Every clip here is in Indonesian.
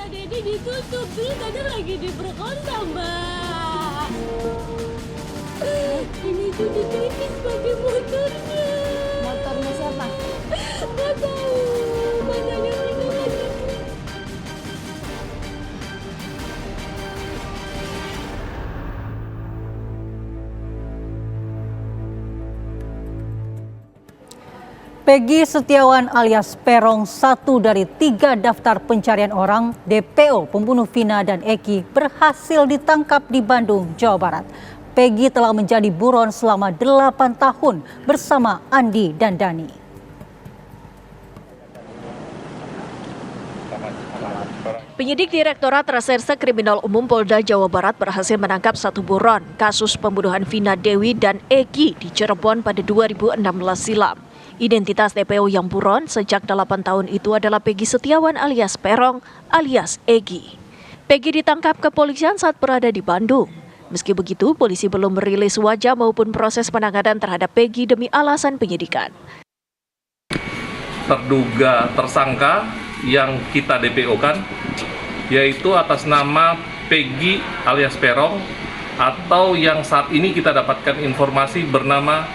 Dedi ditutup, terus tadi lagi diperkosa, Mbak. Ini tuh ditipis pakai motornya. Motornya siapa? Nggak tahu, makanya mereka lagi. Peggy Setiawan alias Peron, satu dari 3 daftar pencarian orang DPO pembunuh Vina dan Eki, berhasil ditangkap di Bandung, Jawa Barat. Peggy telah menjadi buron selama 8 tahun bersama Andi dan Dani. Penyidik Direktorat Reserse Kriminal Umum Polda Jawa Barat berhasil menangkap 1 buron kasus pembunuhan Vina Dewi dan Eki di Cirebon pada 2016 silam. Identitas DPO yang buron sejak 8 tahun itu adalah Peggy Setiawan alias Perong alias Egi. Peggy ditangkap kepolisian saat berada di Bandung. Meski begitu, polisi belum merilis wajah maupun proses penanganan terhadap Peggy demi alasan penyidikan. Terduga tersangka yang kita DPO-kan yaitu atas nama Peggy alias Perong, atau yang saat ini kita dapatkan informasi bernama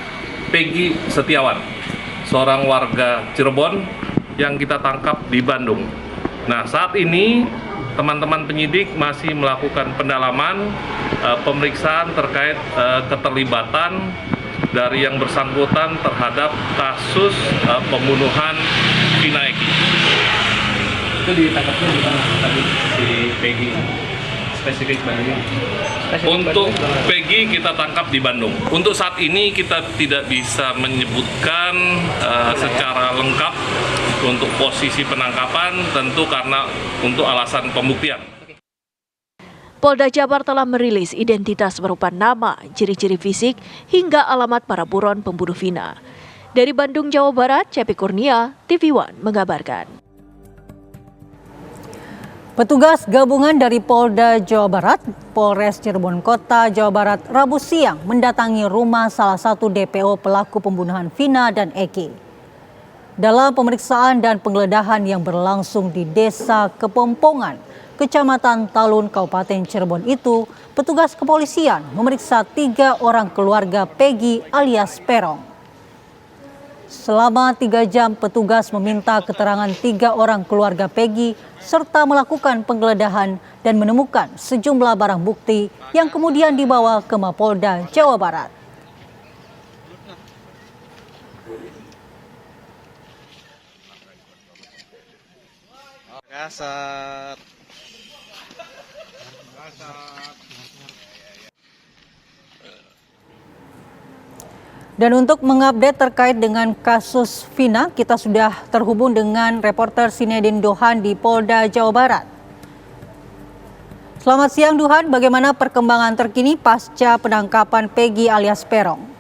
Peggy Setiawan, seorang warga Cirebon yang kita tangkap di Bandung. Nah, saat ini teman-teman penyidik masih melakukan pendalaman, pemeriksaan terkait keterlibatan dari yang bersangkutan terhadap kasus pembunuhan Vina Eki. Itu ditangkapnya di mana tadi si Peggy? Spesifik Bandung. Untuk Peggy kita tangkap di Bandung. Untuk saat ini kita tidak bisa menyebutkan secara lengkap untuk posisi penangkapan, tentu karena untuk alasan pembuktian. Polda Jabar telah merilis identitas berupa nama, ciri-ciri fisik, hingga alamat para buron pembunuh Vina. Dari Bandung, Jawa Barat, Cepi Kurnia, TV One mengabarkan. Petugas gabungan dari Polda Jawa Barat, Polres Cirebon Kota, Jawa Barat, Rabu siang mendatangi rumah salah satu DPO pelaku pembunuhan Vina dan Eki. Dalam pemeriksaan dan penggeledahan yang berlangsung di Desa Kepompongan, Kecamatan Talun, Kabupaten Cirebon itu, petugas kepolisian memeriksa 3 orang keluarga Peggy alias Perong. Selama 3 jam, petugas meminta keterangan 3 orang keluarga Peggy serta melakukan penggeledahan dan menemukan sejumlah barang bukti yang kemudian dibawa ke Mapolda Jawa Barat. Kasar. Dan untuk mengupdate terkait dengan kasus Vina, kita sudah terhubung dengan reporter Sinedin Dohan di Polda Jawa Barat. Selamat siang Duhan, bagaimana perkembangan terkini pasca penangkapan Peggy alias Perong?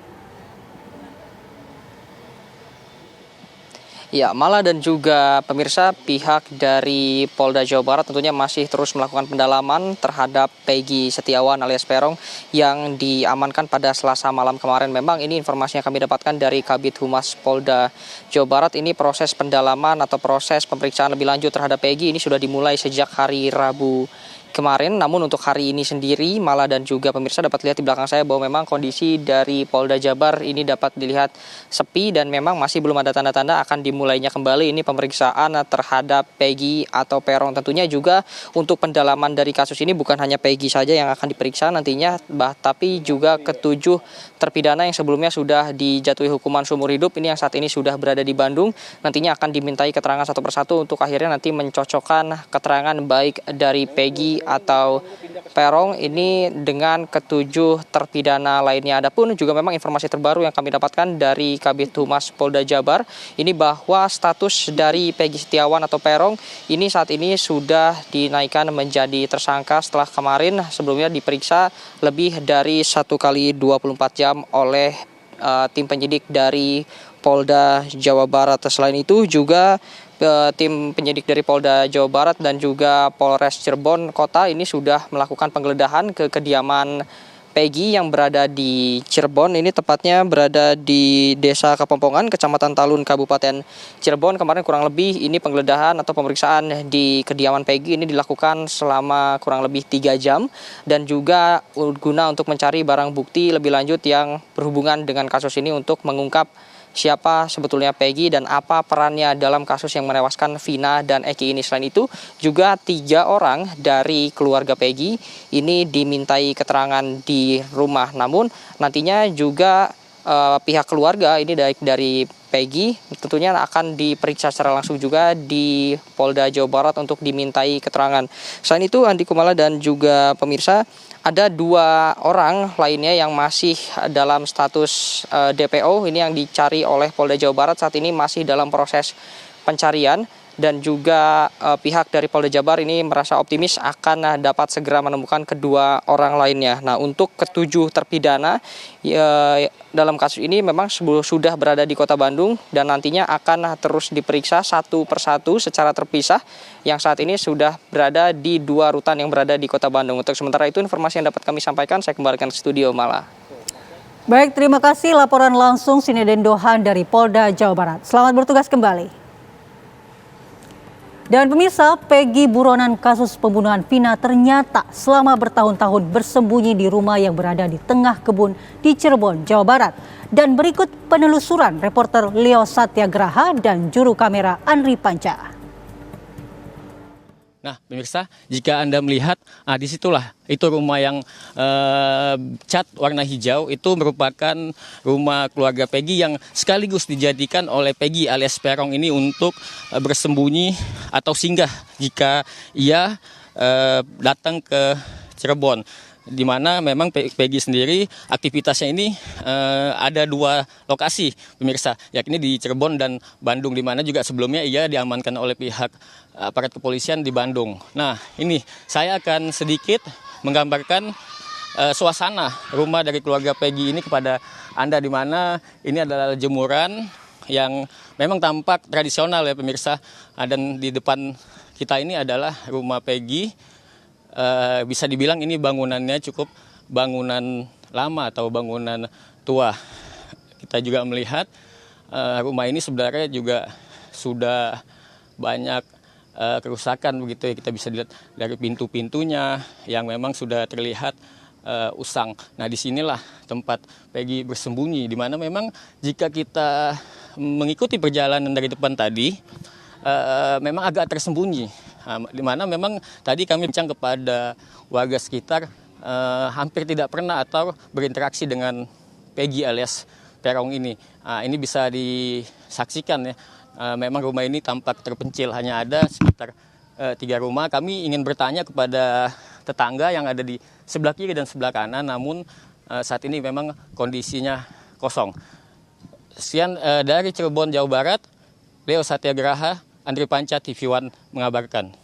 Ya, Mala dan juga pemirsa, pihak dari Polda Jawa Barat tentunya masih terus melakukan pendalaman terhadap Peggy Setiawan alias Perong yang diamankan pada Selasa malam kemarin. Memang ini informasi yang kami dapatkan dari Kabid Humas Polda Jawa Barat. Ini proses pendalaman atau proses pemeriksaan lebih lanjut terhadap Peggy ini sudah dimulai sejak hari Rabu kemarin. Namun untuk hari ini sendiri, Mala dan juga pemirsa dapat lihat di belakang saya bahwa memang kondisi dari Polda Jabar ini dapat dilihat sepi dan memang masih belum ada tanda-tanda akan dimulainya kembali ini pemeriksaan terhadap Peggy atau Perong. Tentunya juga untuk pendalaman dari kasus ini bukan hanya Peggy saja yang akan diperiksa nantinya, tapi juga ke-7 terpidana yang sebelumnya sudah dijatuhi hukuman seumur hidup ini yang saat ini sudah berada di Bandung. Nantinya akan dimintai keterangan satu persatu untuk akhirnya nanti mencocokkan keterangan baik dari Peggy atau Perong ini dengan ke-7 terpidana lainnya. Adapun juga memang informasi terbaru yang kami dapatkan dari Kabid Humas Polda Jabar ini bahwa status dari Peggy Setiawan atau Perong ini saat ini sudah dinaikkan menjadi tersangka setelah kemarin sebelumnya diperiksa lebih dari 1 kali 24 jam oleh tim penyidik dari Polda Jawa Barat. Selain itu juga tim penyidik dari Polda Jawa Barat dan juga Polres Cirebon Kota ini sudah melakukan penggeledahan ke kediaman Peggy yang berada di Cirebon, ini tepatnya berada di Desa Kepompongan, Kecamatan Talun, Kabupaten Cirebon. Kemarin kurang lebih ini penggeledahan atau pemeriksaan di kediaman Peggy ini dilakukan selama kurang lebih 3 jam dan juga guna untuk mencari barang bukti lebih lanjut yang berhubungan dengan kasus ini untuk mengungkap siapa sebetulnya Peggy dan apa perannya dalam kasus yang menewaskan Vina dan Eki ini. Selain itu juga 3 orang dari keluarga Peggy ini dimintai keterangan di rumah. Namun nantinya juga pihak keluarga ini dari Peggy tentunya akan diperiksa secara langsung juga di Polda Jawa Barat untuk dimintai keterangan. Selain itu Andi Kumala dan juga pemirsa, ada 2 orang lainnya yang masih dalam status DPO ini yang dicari oleh Polda Jawa Barat saat ini masih dalam proses pencarian. Dan juga pihak dari Polda Jabar ini merasa optimis akan dapat segera menemukan kedua orang lainnya. Nah, untuk ke-7 terpidana dalam kasus ini memang sudah berada di Kota Bandung dan nantinya akan terus diperiksa satu persatu secara terpisah yang saat ini sudah berada di 2 rutan yang berada di Kota Bandung. Untuk sementara itu informasi yang dapat kami sampaikan, saya kembalikan ke studio Mala. Baik, terima kasih laporan langsung Sineden Dohan dari Polda Jawa Barat. Selamat bertugas kembali. Dan pemirsa, Peggy buronan kasus pembunuhan Vina ternyata selama bertahun-tahun bersembunyi di rumah yang berada di tengah kebun di Cirebon, Jawa Barat. Dan berikut penelusuran reporter Leo Satyagraha dan juru kamera Andri Panca. Nah, pemirsa, jika Anda melihat, disitulah itu rumah yang cat warna hijau, itu merupakan rumah keluarga Peggy yang sekaligus dijadikan oleh Peggy alias Perong ini untuk bersembunyi atau singgah jika ia datang ke Cirebon. Di mana memang Peggy sendiri aktivitasnya ini ada 2 lokasi, pemirsa, yakni di Cirebon dan Bandung, di mana juga sebelumnya ia diamankan oleh pihak aparat kepolisian di Bandung. Nah, ini saya akan sedikit menggambarkan suasana rumah dari keluarga Peggy ini kepada Anda, di mana ini adalah jemuran yang memang tampak tradisional ya pemirsa, dan di depan kita ini adalah rumah Peggy. Bisa dibilang ini bangunannya cukup bangunan lama atau bangunan tua. Kita juga melihat rumah ini sebenarnya juga sudah banyak kerusakan begitu ya. Kita bisa lihat dari pintu-pintunya yang memang sudah terlihat usang. Nah, disinilah tempat Peggy bersembunyi, di mana memang jika kita mengikuti perjalanan dari depan tadi, memang agak tersembunyi. Di mana memang tadi kami bincang kepada warga sekitar, hampir tidak pernah atau berinteraksi dengan Peggy alias Perong ini. Ini bisa disaksikan ya, memang rumah ini tampak terpencil, hanya ada sekitar 3 rumah. Kami ingin bertanya kepada tetangga yang ada di sebelah kiri dan sebelah kanan, namun saat ini memang kondisinya kosong. Sekian dari Cirebon, Jawa Barat, Leo Satyagraha, Andri Panca, TV One mengabarkan.